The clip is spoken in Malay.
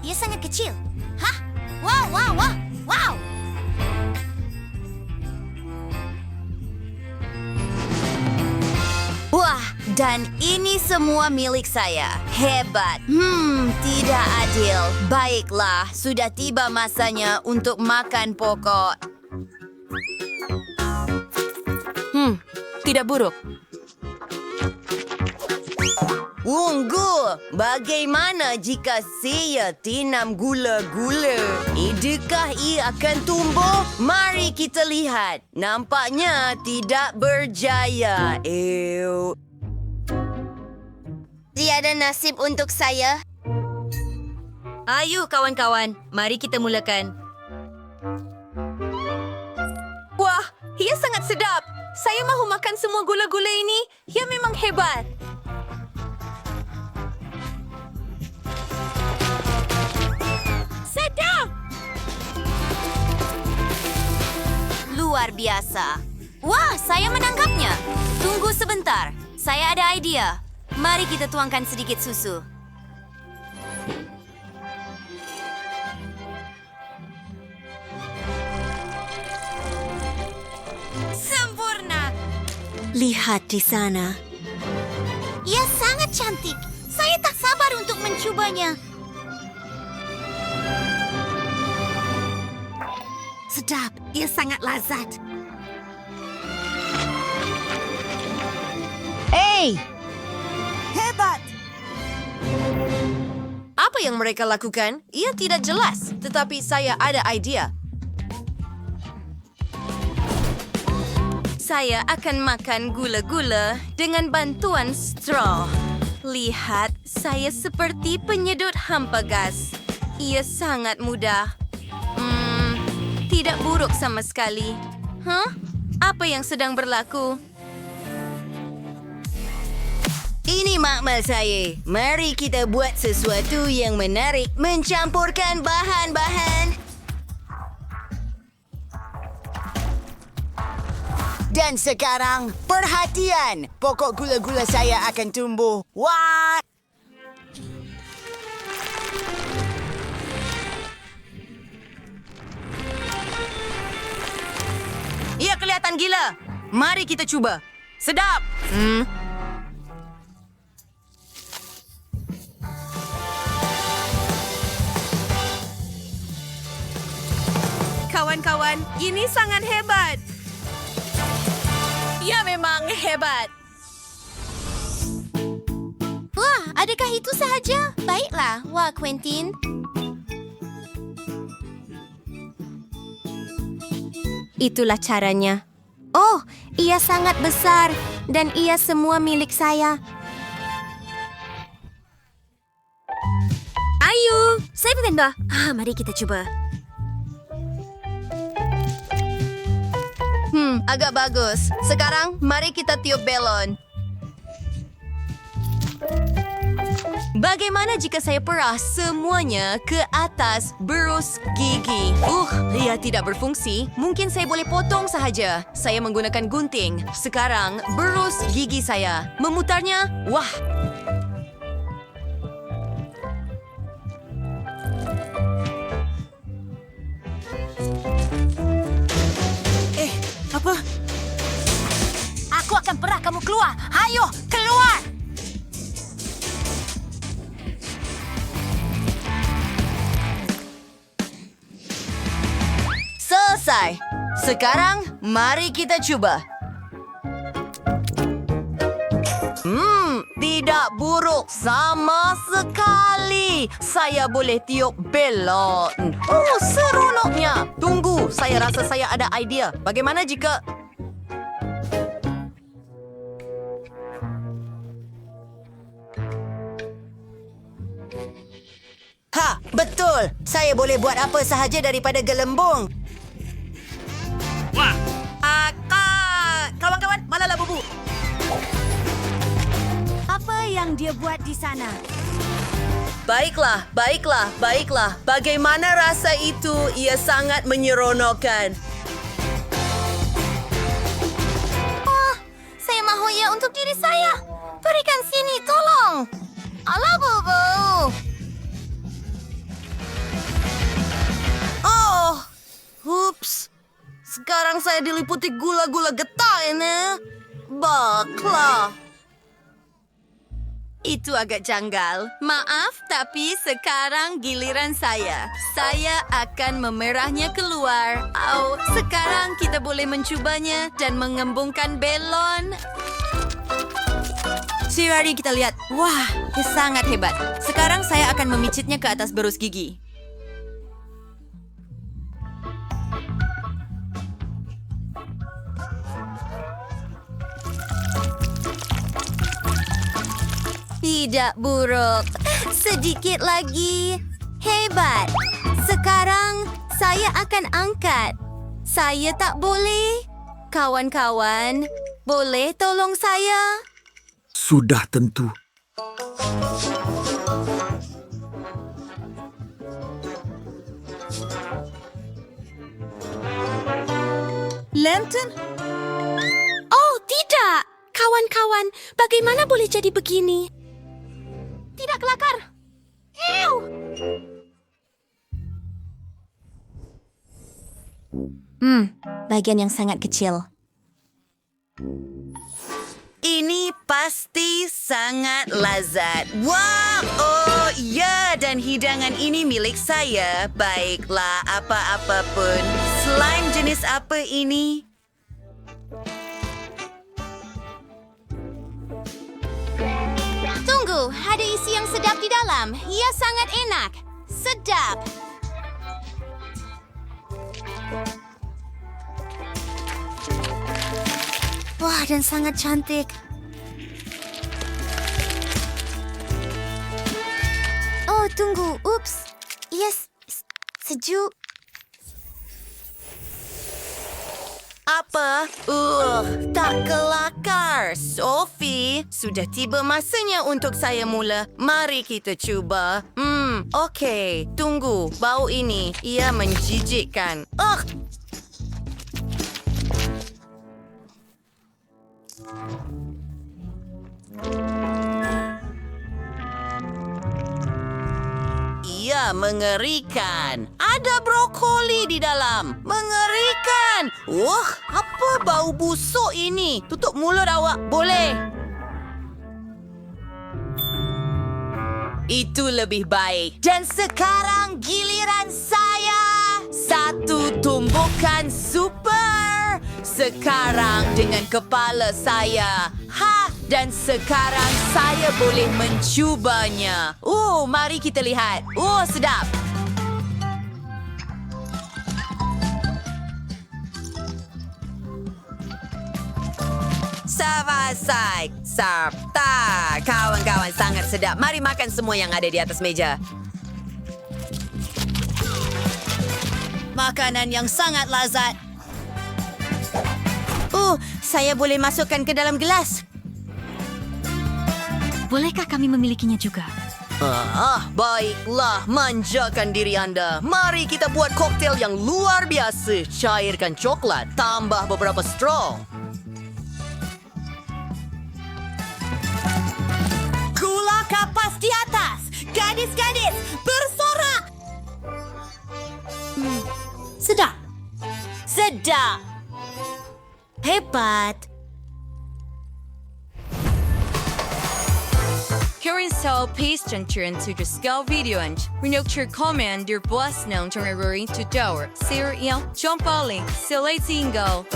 ia sangat kecil. Hah? Wow, wow, wow, wow! Wah, dan ini semua milik saya. Hebat. Tidak adil. Baiklah, sudah tiba masanya untuk makan pokok. Tidak buruk. Unggul, bagaimana jika saya tanam gula-gula? Adakah ia akan tumbuh? Mari kita lihat. Nampaknya tidak berjaya. Tiada nasib untuk saya. Ayo kawan-kawan, mari kita mulakan. Wah, ia sangat sedap. Saya mahu makan semua gula-gula ini. Ia memang hebat. Sedap! Luar biasa. Wah, saya menangkapnya. Tunggu sebentar. Saya ada idea. Mari kita tuangkan sedikit susu. Sempurna. Lihat di sana. Ia sangat cantik. Saya tak sabar untuk mencobanya. Sedap, ia sangat lazat. Hebat! Apa yang mereka lakukan? Ia tidak jelas. Tetapi saya ada idea. Saya akan makan gula-gula dengan bantuan straw. Lihat, saya seperti penyedot hampa gas. Ia sangat mudah. Tidak buruk sama sekali. Apa yang sedang berlaku? Ini makmal saya. Mari kita buat sesuatu yang menarik. Mencampurkan bahan-bahan. Dan sekarang, perhatian. Pokok gula-gula saya akan tumbuh. Wah! Ia kelihatan gila. Mari kita cuba. Sedap! Kawan-kawan, ini sangat hebat. Ia memang hebat. Wah, adakah itu sahaja? Baiklah, wah Quentin. Itulah caranya. Oh, ia sangat besar dan ia semua milik saya. Ayo, saya bertanda. Mari kita coba. Agak bagus. Sekarang, mari kita tiup belon. Bagaimana jika saya perah semuanya ke atas berus gigi? Ia tidak berfungsi. Mungkin saya boleh potong sahaja. Saya menggunakan gunting. Sekarang, berus gigi saya. Memutarnya, wah! Apa? Aku akan perah kamu keluar. Hayo, keluar! Selesai. Sekarang, mari kita coba. Tidak buruk sama sekali. Saya boleh tiup belon. Oh, seronoknya. Tunggu, saya rasa saya ada idea. Bagaimana jika... Betul. Saya boleh buat apa sahaja daripada gelembung. Kawan-kawan, manalah bubu? Apa yang dia buat di sana? Baiklah. Bagaimana rasa itu? Ia sangat menyeronokkan. Saya mahu ia untuk diri saya. Berikan sini, tolong. Alah, Bobo. sekarang saya diliputi gula-gula getah ini. Bakla. Itu agak janggal. Maaf, tapi sekarang giliran saya. Saya akan memerahnya keluar. Sekarang kita boleh mencubanya dan mengembungkan belon. Mari kita lihat. Wah, dia sangat hebat. Sekarang saya akan memicitnya ke atas berus gigi. Tidak buruk. Sedikit lagi. Hebat. Sekarang saya akan angkat. Saya tak boleh. Kawan-kawan, boleh tolong saya? Sudah tentu. Lantern? Oh, tidak. Kawan-kawan, bagaimana boleh jadi begini? Tidak kelakar. Ew! Bagian yang sangat kecil. Ini pasti sangat lazat. Wah, oh ya, dan hidangan ini milik saya. Baiklah, apa-apa pun. Slime jenis apa ini? Tunggu, ada isi yang sedap di dalam. Ia sangat enak. Sedap. Wah, dan sangat cantik. Oh, tunggu. Ups. Yes, sejuk. Apa? Tak kelakar. Sophie, sudah tiba masanya untuk saya mula. Mari kita cuba. Okey. Tunggu. Bau ini, ia menjijikkan. Ia mengerikan. Ada brokoli di dalam. Mengerikan. Wah, apa bau busuk ini? Tutup mulut awak, boleh? Itu lebih baik. Dan sekarang giliran saya. Satu tumbukan super. Sekarang dengan kepala saya. Dan sekarang saya boleh mencubanya. Mari kita lihat. Sedap. Savasai. Sarta. Kawan-kawan sangat sedap. Mari makan semua yang ada di atas meja. Makanan yang sangat lazat. Saya boleh masukkan ke dalam gelas. Bolehkah kami memilikinya juga? Baiklah, manjakan diri anda. Mari kita buat koktail yang luar biasa. Cairkan coklat, tambah beberapa straw. Gula kapas di atas. Gadis-gadis, bersorak. Sedap. Sedap. Hebat. Karen Saul Paston turn to the scale video and Renokcher Commander Boss known to Rory to Tower. Sir Yang John Pauling, Silate Single.